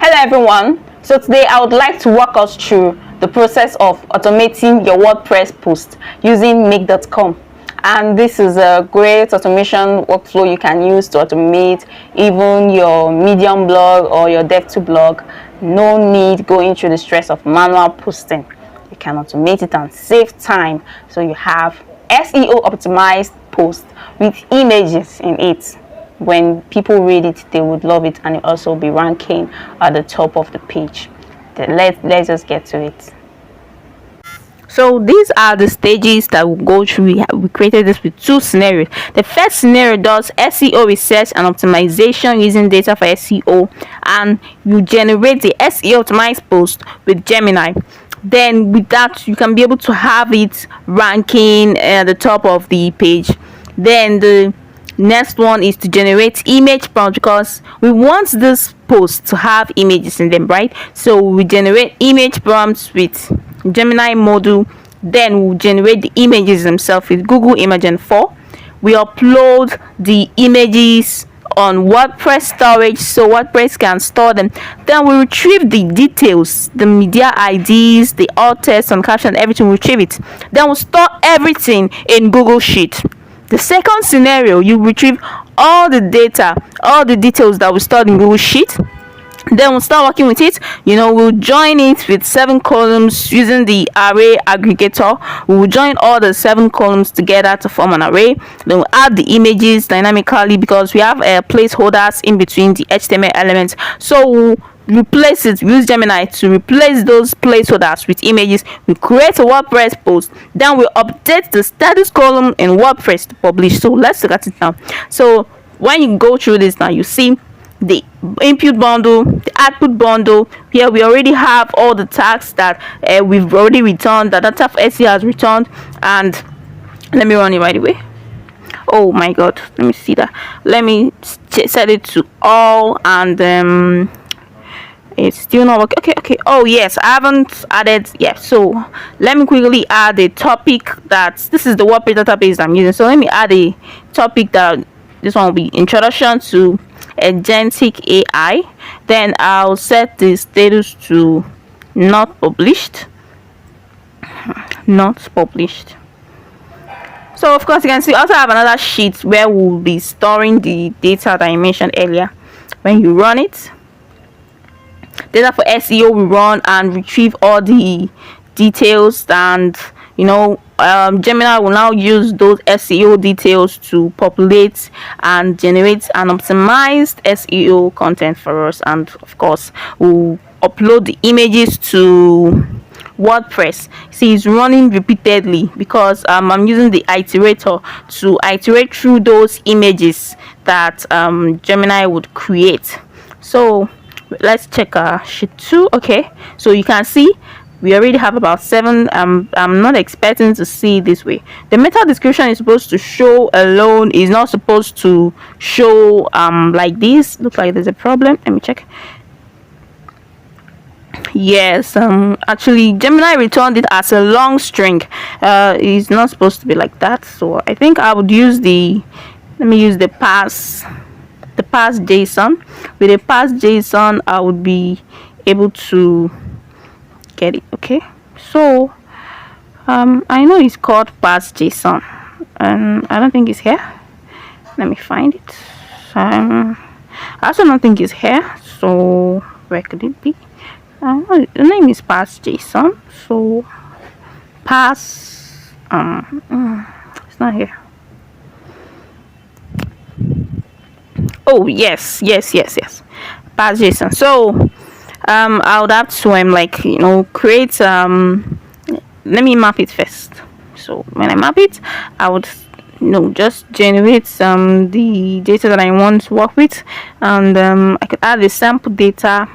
Hello everyone. So today I would like to walk us through the process of automating your WordPress post using make.com. And this is a great automation workflow you can use to automate even your Medium blog or your Dev2 blog. No need going through the stress of manual posting. You can automate it and save time. So you have SEO optimized post with images in it. When people read it, they would love it, and it also be ranking at the top of the page. Let's just get to it. So these are the stages that we'll go through. We created this with two scenarios. The first scenario does SEO research and optimization using data for SEO, and you generate the SEO optimized post with Gemini. Then with that, you can be able to have it ranking at the top of the page. Then the next one is to generate image prompts, because we want this post to have images in them, right? So we generate image prompts with Gemini module. Then we'll generate the images themselves with Google Imagen 4. We upload the images on WordPress storage so WordPress can store them. Then we retrieve the details, the media IDs, the alt text and caption, everything. We retrieve it. Then we'll store everything in Google Sheet. The second scenario, you retrieve all the data, all the details that we stored in Google Sheet. Then we'll start working with it. We'll join it with 7 columns using the array aggregator. We'll join all the 7 columns together to form an array. Then we'll add the images dynamically, because we have placeholders in between the HTML elements. So we'll replace it. We use Gemini to replace those placeholders with images. We create a WordPress post. Then we update the status column in WordPress to publish. So let's look at it now. So when you go through this now, you see the input bundle, the output bundle. Here we already have all the tags that we've already returned, that Dataforseo has returned. And let me run it right away. Oh my god, let me see that. Let me set it to all, and it's still not working. Okay. Oh yes, I haven't added yet. So let me quickly add a topic. This is the WordPress database I'm using. So let me add a topic that this one will be introduction to agentic AI. Then I'll set the status to not published. So of course you can see I also have another sheet where we'll be storing the data that I mentioned earlier. When you run it, Dataforseo will run and retrieve all the details, and Gemini will now use those SEO details to populate and generate an optimized SEO content for us. And of course we'll upload the images to WordPress. See, it's running repeatedly because I'm using the iterator to iterate through those images that Gemini would create. So let's check sheet 2. Okay, so you can see we already have about 7. I'm not expecting to see this way. The meta description is supposed to show alone, is not supposed to show like this. Looks like there's a problem. Let me check. Yes, actually Gemini returned it as a long string. It's not supposed to be like that. So I think I would use the Parse JSON. With a Parse JSON I would be able to get it. Okay, so I know it's called Parse JSON, and I don't think it's here. Let me find it. I also don't think it's here. So where could it be? The name is Parse JSON. So Parse it's not here. Oh yes, Parse JSON. So I would have to create let me map it first. So when I map it, I would just generate the data that I want to work with, and I could add the sample data.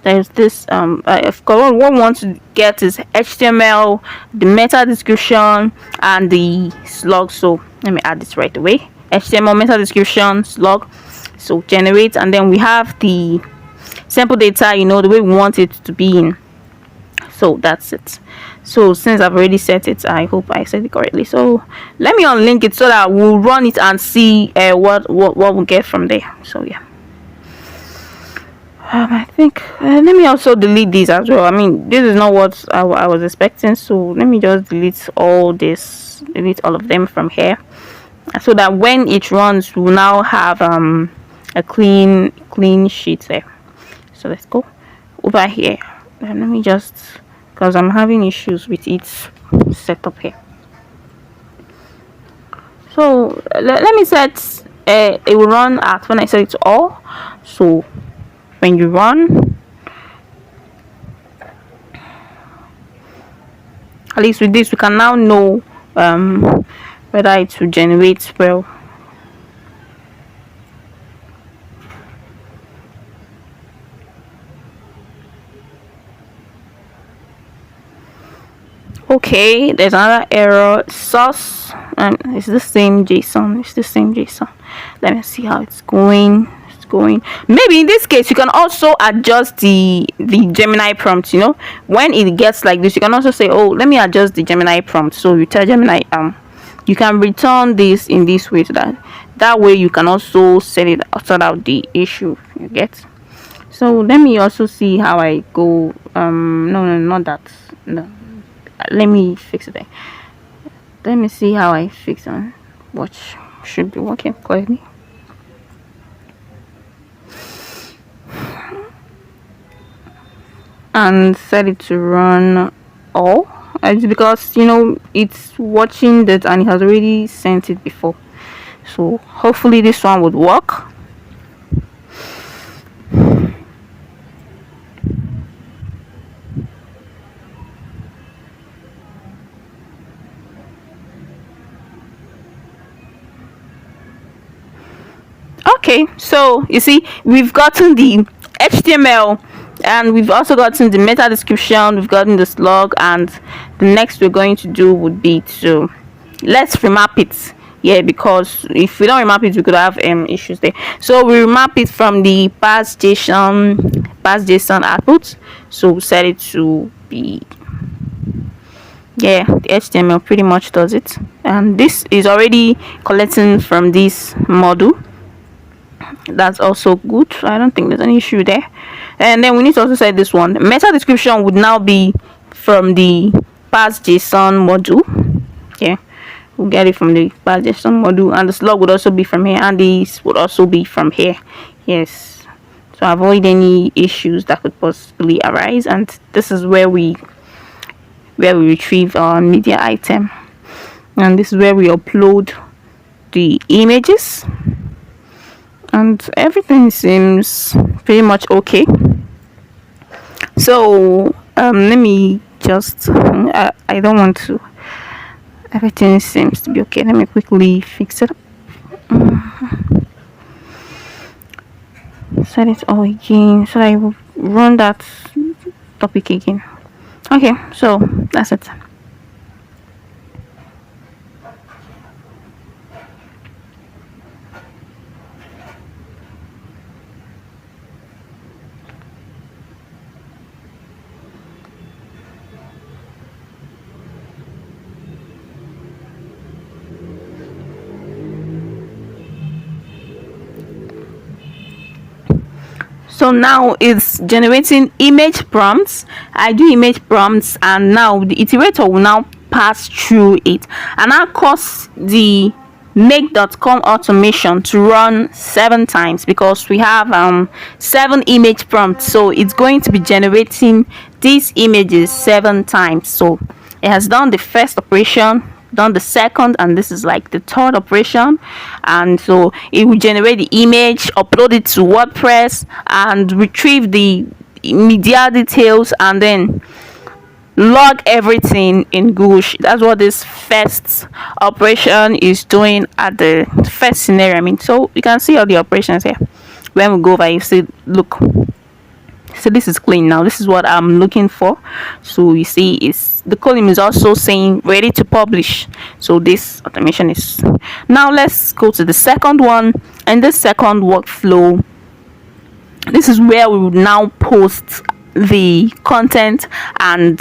There's this of course what we want to get is HTML, the meta description, and the slug. So let me add this right away. HTML, meta description, slug. So generate, and then we have the sample data, the way we want it to be in. So that's it. So since I've already set it, I hope I set it correctly. So let me unlink it so that we'll run it and see what we'll get from there. So yeah. I think let me also delete these as well. I mean, this is not what I was expecting, so let me just delete all this, delete all of them from here, so that when it runs, we'll now have a clean sheet there. So let's go over here, and let me just, because I'm having issues with its setup here. So let me set it will run at when I set it to all. So when you run, at least with this we can now know whether it will generate well. Okay, there's another error. Source, it's the same JSON. Let me see how it's going. Maybe in this case you can also adjust the Gemini prompt. You know, when it gets like this, you can also say, oh, let me adjust the Gemini prompt. So you tell Gemini you can return this in this way, so that way you can also sort out the issue. You get? So let me also see how I go. No, not that. No, let me fix it there. Let me see how I fix it. What should be working correctly. And set it to run all. It's because, you know, it's watching that and it has already sent it before. So hopefully this one would work. Okay, so you see, we've gotten the HTML and we've also gotten the meta description, we've gotten the slug, and the next we're going to do would be to let's remap it. Yeah, because if we don't remap it, we could have issues there. So we remap it from the Parse JSON output. So we set it to be, yeah, the HTML pretty much does it, and this is already collecting from this module. That's also good. I don't think there's any issue there. And then we need to also set this one. Meta description would now be from the Parse JSON module. Yeah, we'll get it from the Parse JSON module, and the slug would also be from here, and this would also be from here. Yes, to avoid any issues that could possibly arise. And this is where we retrieve our media item, and this is where we upload the images, and everything seems pretty much okay. So let me just I don't want to, everything seems to be okay. Let me quickly fix it up. Set it all again, so I will run that topic again. Okay, so that's it. So now it's generating image prompts. I do image prompts, and now the iterator will now pass through it and now cause the make.com automation to run 7 times, because we have 7 image prompts. So it's going to be generating these images 7 times. So it has done the first operation, done the second, and this is like the third operation. And so it will generate the image, upload it to WordPress, and retrieve the media details, and then log everything in Google Sheet. That's what this first operation is doing at the first scenario. I mean, so you can see all the operations here. When we go over, you see, look, so this is clean now. This is what I'm looking for. So you see, is the column is also saying ready to publish. So this automation is now. Let's go to the second one, and the second workflow, this is where we would now post the content. And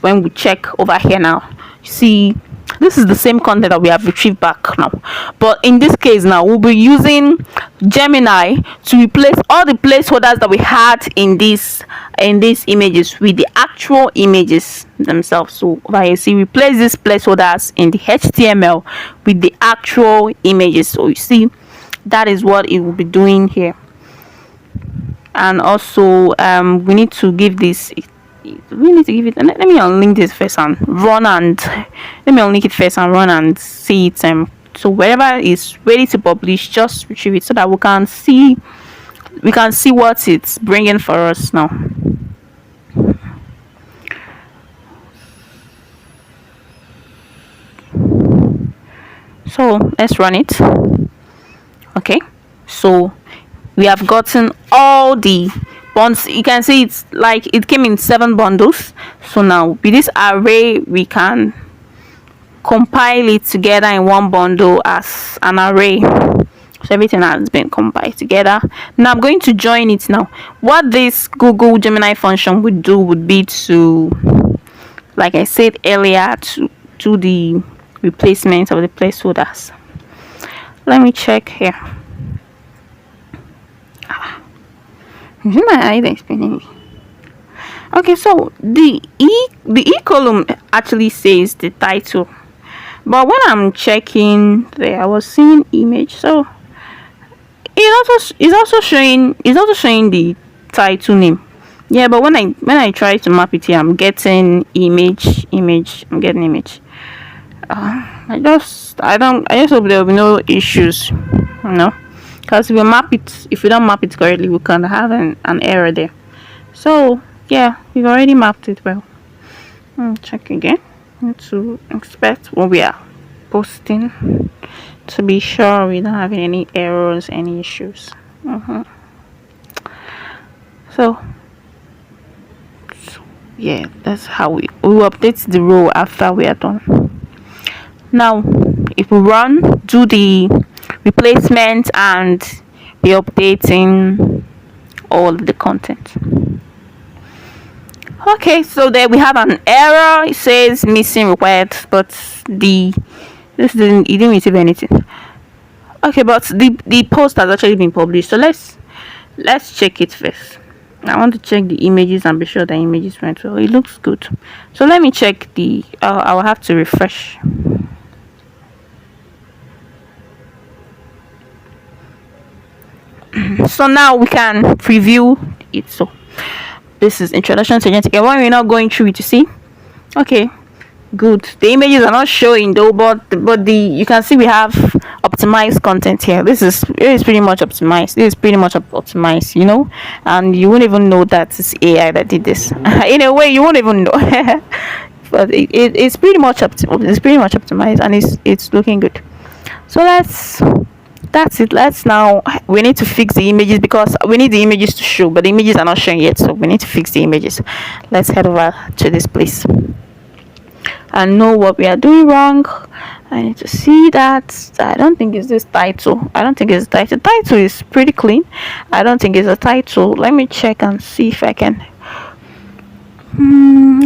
when we check over here now, you see this is the same content that we have retrieved back now, but in this case now we'll be using Gemini to replace all the placeholders that we had in these images with the actual images themselves. So like you see, replace these placeholders in the HTML with the actual images. So you see, that is what it will be doing here. And also we need to give this, we need to give it, let me unlink this first and run, and let me unlink it first and run and see it. So wherever it's ready to publish, just retrieve it so that we can see what it's bringing for us now. So let's run it. Okay, so we have gotten all the bonds. You can see it's like it came in 7 bundles. So now with this array we can compile it together in one bundle as an array. So everything has been compiled together. Now I'm going to join it. Now what this Google Gemini function would do would be to, like I said earlier, to do the replacement of the placeholders. Let me check here. Okay, so the E column actually says the title, but when I'm checking there, I was seeing image, so it's also showing the title name. Yeah, but when I try to map it here, I'm getting image. I'm getting image. I just hope there will be no issues, because if we don't map it correctly, we can have an error there. So yeah, we've already mapped it well. Check again to expect what we are posting to be sure we don't have any errors, any issues. So yeah, that's how we update the row after we are done. Now if we do the replacement and be updating all of the content. Okay, so there we have an error. It says missing required, but it didn't receive anything. Okay, but the post has actually been published. So let's check it first. I want to check the images and be sure the images went well. It looks good. So let me check I will have to refresh. So now we can preview it. So this is introduction to agentic. When we're not going through it, you see, okay, good. The images are not showing though, but you can see we have optimized content here. It is pretty much optimized. And you won't even know that it's AI that did this. In a way, you won't even know. But it's pretty much optimized, and it's looking good. So that's it. We need to fix the images because we need the images to show, but the images are not showing yet, so we need to fix the images. Let's head over to this place and know what we are doing wrong. I need to see that. I don't think it's this title. Title is pretty clean. I don't think it's a title. Let me check and see if I can.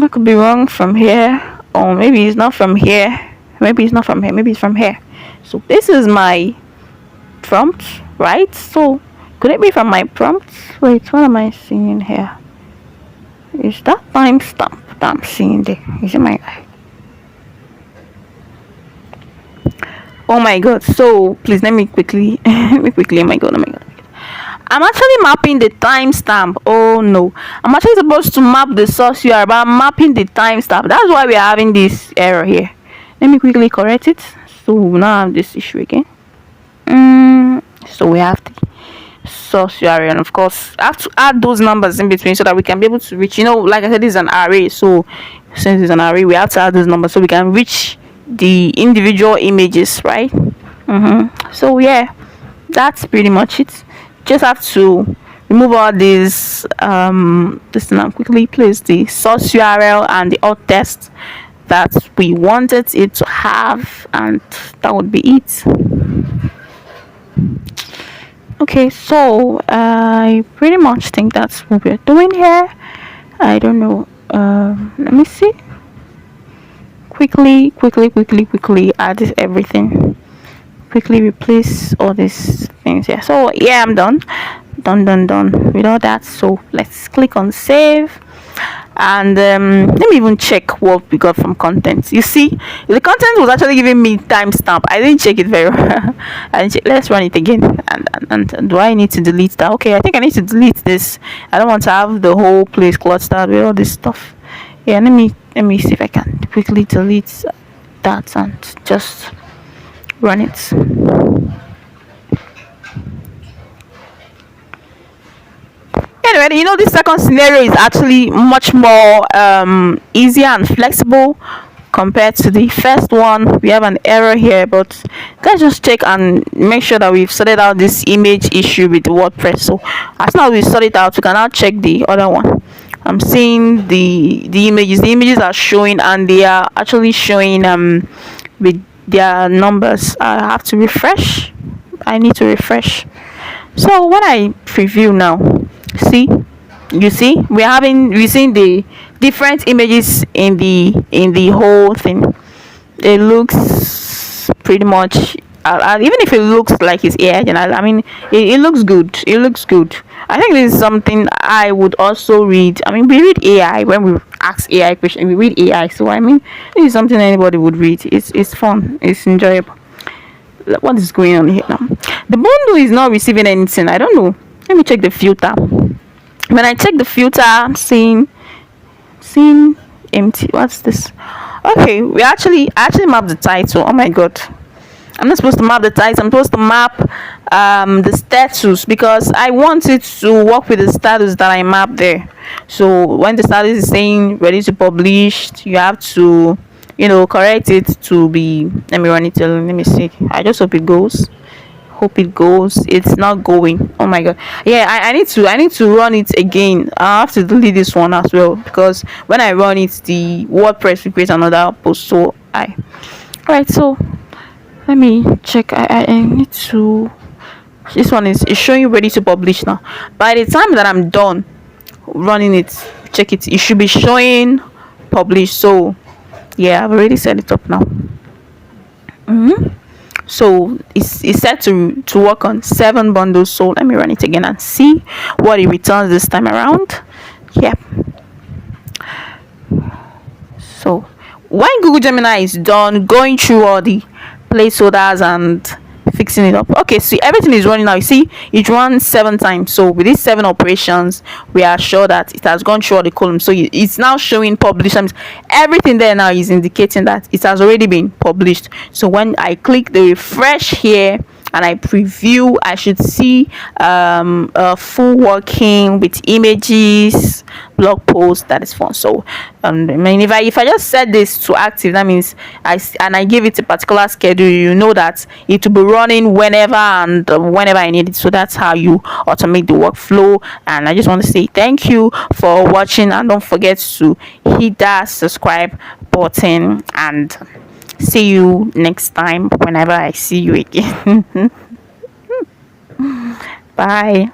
I could be wrong from here, or maybe it's not from here. Maybe it's from here. So this is my prompt, right? So could it be from my prompt? Wait, what am I seeing here? Is that timestamp that I'm seeing there? Is it my eye? Oh my god. So please let me quickly oh my god. I'm actually mapping the timestamp. Oh no, I'm actually supposed to map the source URL, but I'm mapping the timestamp. That's why we're having this error here. Let me quickly correct it, so we now have this issue again. So we have the source URL, and of course I have to add those numbers in between so that we can be able to reach, like I said, this is an array, so since it's an array we have to add those numbers so we can reach the individual images, right? So yeah, that's pretty much it. Just have to remove all these this now, quickly place the source URL and the alt text that we wanted it to have, and that would be it. Okay, so I pretty much think that's what we're doing here. I don't know. Let me see. quickly add everything, quickly replace all these things here. So yeah, I'm done with all that. So let's click on save, and let me even check what we got from content. You see, the content was actually giving me timestamp. I didn't check it very well. I didn't check. Let's run it again. And do I need to delete that? Okay, I think I need to delete this. I don't want to have the whole place clustered with all this stuff. Yeah, let me see if I can quickly delete that and just run it. Anyway, you know, this second scenario is actually much more easier and flexible compared to the first one. We have an error here, but let's just check and make sure that we've sorted out this image issue with WordPress. So as soon as we sort it out, we can now check the other one. I'm seeing the images are showing, and they are actually showing with their numbers. I have to refresh. I need to refresh. So when I preview now, see, you see, we're seeing the different images in the whole thing. It looks pretty much even if it looks like it's AI, and I mean, it looks good. It looks good. I think this is something I would also read. I mean, we read AI when we ask AI questions. We read AI, so I mean, this is something anybody would read. It's fun. It's enjoyable. What is going on here now? The bundle is not receiving anything. I don't know. Let me check the filter. When I check the filter, I'm seeing empty. What's this? Okay, I actually mapped the title. Oh my god, I'm not supposed to map the title. I'm supposed to map the status, because I want it to work with the status that I map there. So when the status is saying ready to publish, you have to, you know, correct it to be. Let me run it. Let me see. I just hope it goes. It's not going. Oh my god. Yeah, I need to run it again. I have to delete this one as well, because when I run it, the WordPress will create another post. So all right, so let me check. I need to. This one is showing ready to publish now. By the time that I'm done running it, check it, it should be showing publish. So yeah, I've already set it up now. So it's set to work on 7 bundles. So let me run it again and see what it returns this time around. Yep. So when Google Gemini is done going through all the placeholders and fixing it up, okay, see, everything is running now. You see, it runs 7 times. So with these 7 operations, we are sure that it has gone through all the columns. So it's now showing published. Everything there now is indicating that it has already been published. So when I click the refresh here and I preview, I should see a full working with images, blog post. That is fun. So I mean, if I just set this to active, that means I give it a particular schedule, you know that it will be running whenever and whenever I need it. So that's how you automate the workflow. And I just want to say thank you for watching, and don't forget to hit that subscribe button, and see you next time whenever I see you again. Bye.